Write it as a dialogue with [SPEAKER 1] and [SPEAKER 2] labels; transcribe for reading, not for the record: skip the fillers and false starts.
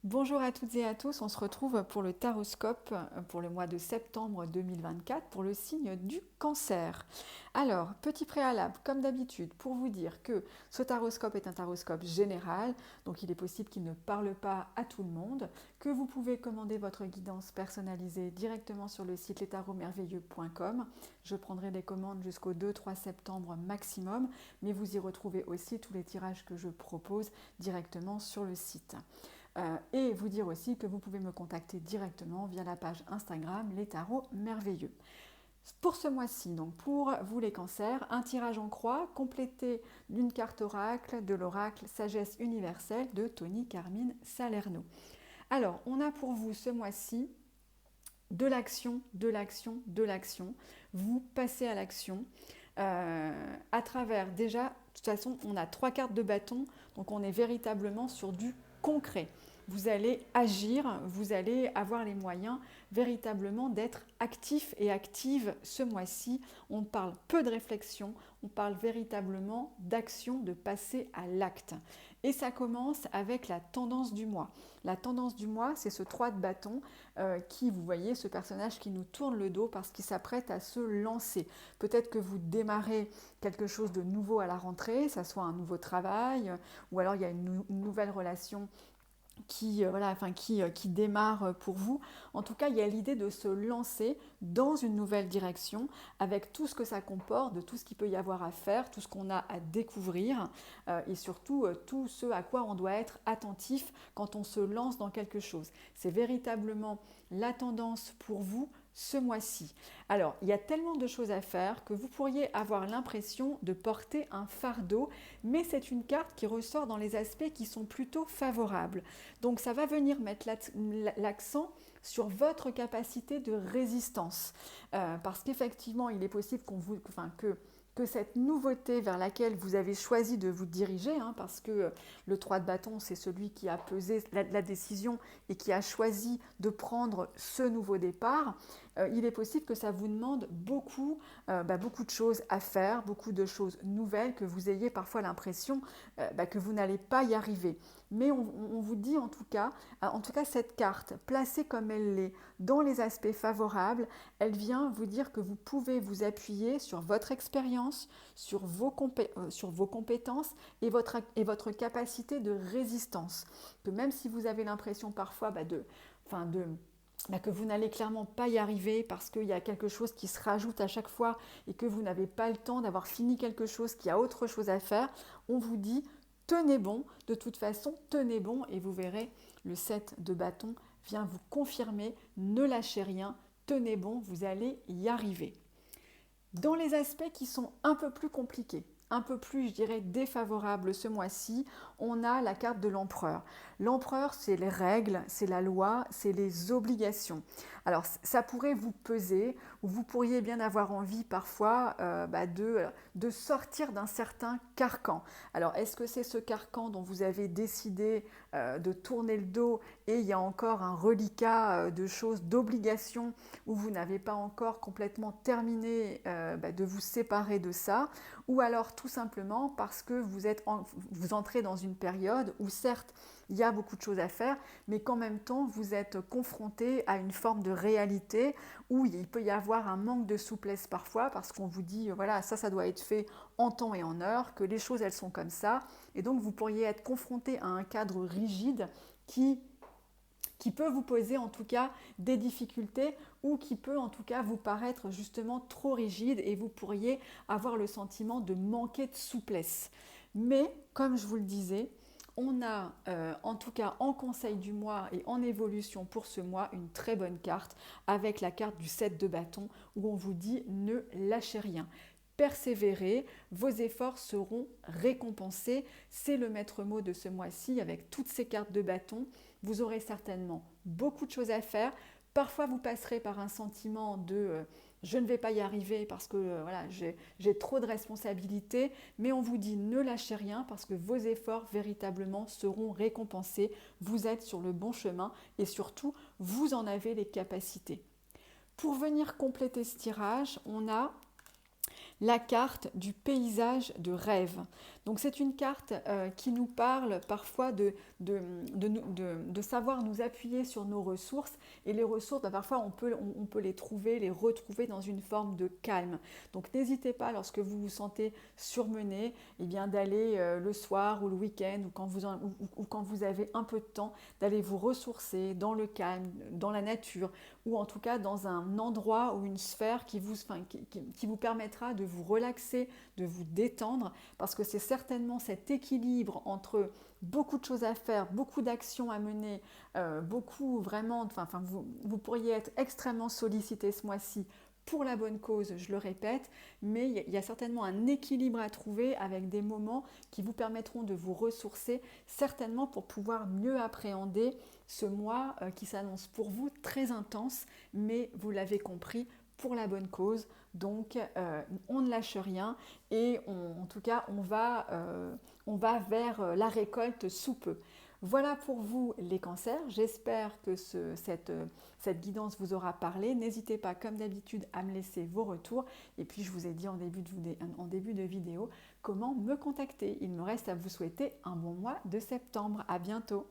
[SPEAKER 1] Bonjour à toutes et à tous, on se retrouve pour le taroscope pour le mois de septembre 2024 pour le signe du cancer. Alors, petit préalable, comme d'habitude, pour vous dire que ce taroscope est un taroscope général, donc il est possible qu'il ne parle pas à tout le monde, que vous pouvez commander votre guidance personnalisée directement sur le site lestarotmerveilleux.com. Je prendrai des commandes jusqu'au 2-3 septembre maximum, mais vous y retrouvez aussi tous les tirages que je propose directement sur le site. Et vous dire aussi que vous pouvez me contacter directement via la page Instagram Les Tarots Merveilleux. Pour ce mois-ci, donc pour vous les cancers, un tirage en croix complété d'une carte oracle de l'oracle Sagesse universelle de Tony Carmine Salerno. Alors, on a pour vous ce mois-ci de l'action, de l'action, de l'action. Vous passez à l'action à travers déjà, de toute façon, on a 3 cartes de bâton, donc on est véritablement sur du concret. Vous allez agir, vous allez avoir les moyens véritablement d'être actif et active ce mois-ci. On parle peu de réflexion, on parle véritablement d'action, de passer à l'acte. Et ça commence avec la tendance du mois. La tendance du mois, c'est ce 3 de bâton qui, vous voyez, ce personnage qui nous tourne le dos parce qu'il s'apprête à se lancer. Peut-être que vous démarrez quelque chose de nouveau à la rentrée, ça soit un nouveau travail, ou alors il y a une nouvelle relation qui démarre pour vous. En tout cas, il y a l'idée de se lancer dans une nouvelle direction avec tout ce que ça comporte, de tout ce qu'il peut y avoir à faire, tout ce qu'on a à découvrir et surtout tout ce à quoi on doit être attentif quand on se lance dans quelque chose. C'est véritablement la tendance pour vous ce mois-ci. Alors, il y a tellement de choses à faire que vous pourriez avoir l'impression de porter un fardeau, mais c'est une carte qui ressort dans les aspects qui sont plutôt favorables. Donc, ça va venir mettre l'accent sur votre capacité de résistance. Parce qu'effectivement, il est possible que cette nouveauté vers laquelle vous avez choisi de vous diriger, parce que le 3 de bâton, c'est celui qui a pesé la décision et qui a choisi de prendre ce nouveau départ, il est possible que ça vous demande beaucoup de choses à faire, beaucoup de choses nouvelles, que vous ayez parfois l'impression que vous n'allez pas y arriver. Mais on vous dit en tout cas cette carte, placée comme elle l'est, dans les aspects favorables, elle vient vous dire que vous pouvez vous appuyer sur votre expérience, sur vos compétences et votre capacité de résistance. Que même si vous avez l'impression parfois que vous n'allez clairement pas y arriver parce qu'il y a quelque chose qui se rajoute à chaque fois et que vous n'avez pas le temps d'avoir fini quelque chose, qu'il y a autre chose à faire, on vous dit tenez bon, de toute façon tenez bon et vous verrez le 7 de bâton vient vous confirmer, ne lâchez rien, tenez bon, vous allez y arriver. Dans les aspects qui sont un peu plus compliqués, un peu plus, je dirais, défavorables ce mois-ci, on a la carte de l'empereur. L'empereur, c'est les règles, c'est la loi, c'est les obligations. Alors, ça pourrait vous peser, ou vous pourriez bien avoir envie parfois de sortir d'un certain carcan. Alors, est-ce que c'est ce carcan dont vous avez décidé de tourner le dos et il y a encore un reliquat de choses, d'obligations où vous n'avez pas encore complètement terminé de vous séparer de ça, ou alors tout simplement parce que vous entrez dans une période où certes il y a beaucoup de choses à faire, mais qu'en même temps vous êtes confronté à une forme de réalité où il peut y avoir un manque de souplesse parfois parce qu'on vous dit voilà ça doit être fait en temps et en heure, que les choses elles sont comme ça, et donc vous pourriez être confronté à un cadre rigide qui peut vous poser en tout cas des difficultés ou qui peut en tout cas vous paraître justement trop rigide et vous pourriez avoir le sentiment de manquer de souplesse. Mais comme je vous le disais, on a en tout cas en conseil du mois et en évolution pour ce mois une très bonne carte avec la carte du 7 de bâton où on vous dit ne lâchez rien. Persévérez, vos efforts seront récompensés. C'est le maître mot de ce mois-ci avec toutes ces cartes de bâton. Vous aurez certainement beaucoup de choses à faire. Parfois, vous passerez par un sentiment de je ne vais pas y arriver parce que j'ai trop de responsabilités. Mais on vous dit ne lâchez rien parce que vos efforts véritablement seront récompensés. Vous êtes sur le bon chemin et surtout, vous en avez les capacités. Pour venir compléter ce tirage, on a la carte du paysage de rêve. Donc c'est une carte qui nous parle parfois de savoir nous appuyer sur nos ressources, et les ressources, parfois on peut les trouver, les retrouver dans une forme de calme. Donc n'hésitez pas, lorsque vous vous sentez surmené, eh bien d'aller le soir ou le week-end ou quand vous avez un peu de temps, d'aller vous ressourcer dans le calme, dans la nature, ou en tout cas dans un endroit ou une sphère qui vous permettra de vous relaxer, de vous détendre, parce que c'est certainement cet équilibre entre beaucoup de choses à faire, beaucoup d'actions à mener, beaucoup vraiment, vous pourriez être extrêmement sollicité ce mois-ci pour la bonne cause, je le répète, mais il y a certainement un équilibre à trouver avec des moments qui vous permettront de vous ressourcer, certainement pour pouvoir mieux appréhender ce mois qui s'annonce pour vous très intense, mais vous l'avez compris, pour la bonne cause. Donc on ne lâche rien, et en tout cas on va vers la récolte sous peu. Voilà pour vous les cancers, j'espère que cette guidance vous aura parlé. N'hésitez pas comme d'habitude à me laisser vos retours, et puis je vous ai dit en début de vidéo comment me contacter. Il me reste à vous souhaiter un bon mois de septembre. À bientôt.